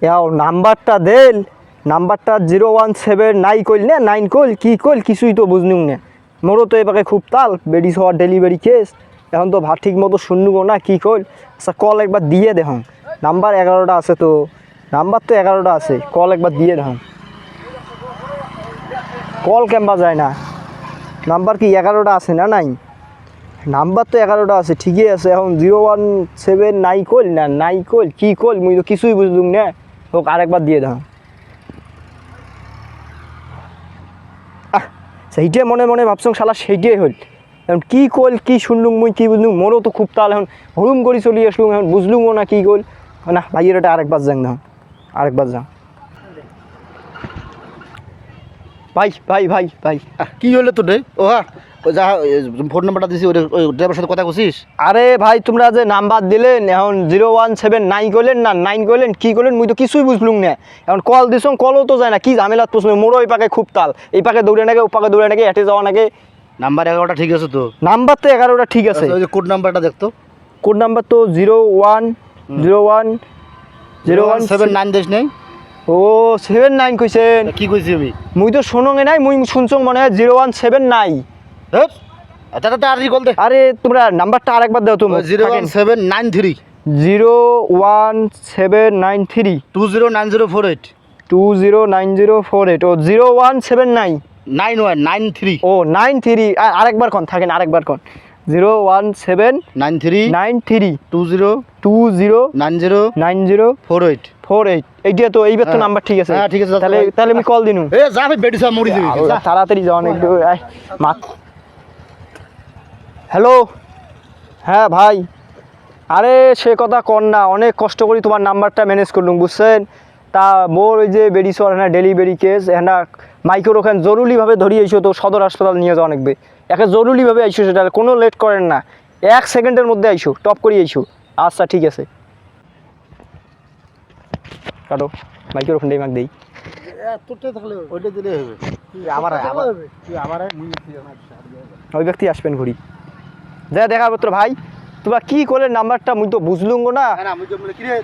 याव নাম্বারটা দেল নাম্বারটা 017 নাই কইল না 9 কইল কি কইল কিছুই তো বুঝনুম না মোরও তো এবারে খুব তাল বেডি হওয়ার ডেলিভারি কেস এখন তো ঠিক মতো শুনবো না কি কইল আচ্ছা কল একবার দিয়ে দেখুন নাম্বার 11টা আছে তো নাম্বার তো 11টা আছে কল একবার দিয়ে দেখুন কল কেমবা যায় না নাম্বার কি 11টা আছে না নাই নাম্বার তো 11টা আছে ঠিকই আছে এখন 017 নাই কইল না নাই কইল কি কইল মুই তো কিছুই বুঝলুম না হোক আরেকবার দিয়ে দাও সেইটাই মনে মনে ভাবছং শালা সেইটাই হল এখন কি কইল কি শুনলুম মুই কি বুঝলুম মোরও তো খুব তাল এখন হুড়ুম করে চলি আসলুম এখন বুঝলুমও না কি কইল না ভাইয়ের এটা আরেকবার যাং না আরেকবার যাও ভাই ভাই ভাই ভাই কি হলো তোর ও হ্যাঁ যা ফোন নাম্বারটা দিছি ওই ড্রাইভারের সাথে কথা কইছিস? আরে ভাই তোমরা যে নাম্বার দিলেন এখন 017 কইলেন না 9 কইলেন কি কইলেন মুই তো কিছুই বুঝলুম না এখন কল দিছং কলও তো যায় না কি ঝামেলাত পছন্দ মোরও এই পাকে খুব তাল এই পাকে দৌড়ে নাকি ও পাকে দৌড়ে নাকি হেঁটে যাওয়া নাকি নাম্বার 11টা ঠিক আছে তো? নাম্বার তো 11টা ঠিক আছে ওই যে কোড নাম্বারটা দেখতো কোড নাম্বার তো 017 দেশ নেই ও 79 কইছেন কি কইছি আমি মুই তো শুনঙে নাই মুই শুনছং মনে হয় 017 হ্যাঁ এটা আর কল দে আরে তোমরা নাম্বারটা আরেকবার দাও তো 01793 01793 209048 209048 ও 0179 9193 ও 93 আরেকবার কোন থাকেন আরেকবার কোন 01793 209048 এইটা তো এইবার তো নাম্বার ঠিক আছে হ্যাঁ ঠিক আছে তাহলে তাহলে আমি কল দিনু এ যা ভাই বেডি সব মরি দিবি তাড়াতাড়ি যাও অনেক হ্যালো হ্যাঁ ভাই আরে সে কথা কর না অনেক কষ্ট করি তোমার নাম্বারটা ম্যানেজ করলুম বুঝছেন তা মোর ওই যে বেরিসর হ্যাঁ ডেলিভারি কেস হ্যাঁ মাইকের ওখানে জরুরিভাবে ধরিয়ে আইসো তো সদর হাসপাতাল নিয়ে যাওয়া লাগবে একে জরুরিভাবে আইসো সেটা কোনো লেট করেন না 1 সেকেন্ডের মধ্যে আইসো টপ করে আইসো আচ্ছা ঠিক আছে কাটো মাইকের ওখানে মাক দেই তোরটা থাকলে ওইটা দিলে হবে আমার ওই ব্যক্তি আসবেন ঘুরি যা দেখা পত্র ভাই তোমরা কি করলে নাম্বারটা মুই তো বুঝলুম না না মুই তো বলে কি রে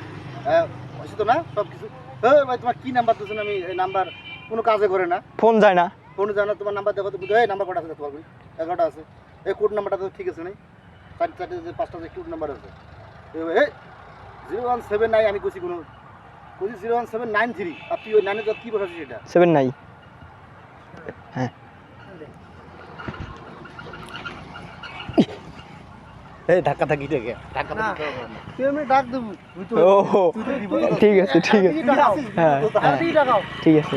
হইছে তো না সব কিছু ভাই তোমার কি নাম্বার দিছেন আমি এই নাম্বার কোনো কাজে করে না ফোন যায় না ফোন যায় না তোমার নাম্বার দেখো তো বুঝো এই নাম্বার কটা আছে তোমার 11টা আছে এই কোড নাম্বারটা তো ঠিক আছে নাই চারটে যে পাঁচটা যে কোড নাম্বার আছে এই 017 নাই আমি কইছি কোনো কইছি 01793 আর তুই ওই নানে কি বসাছিস এটা 7 নাই হ্যাঁ এই ধাক্কা ধাক্কি থেকে ধাক্কা ধাক্কি তুই আমি ডাক দেব ও ঠিক আছে হ্যাঁ ঠিক আছে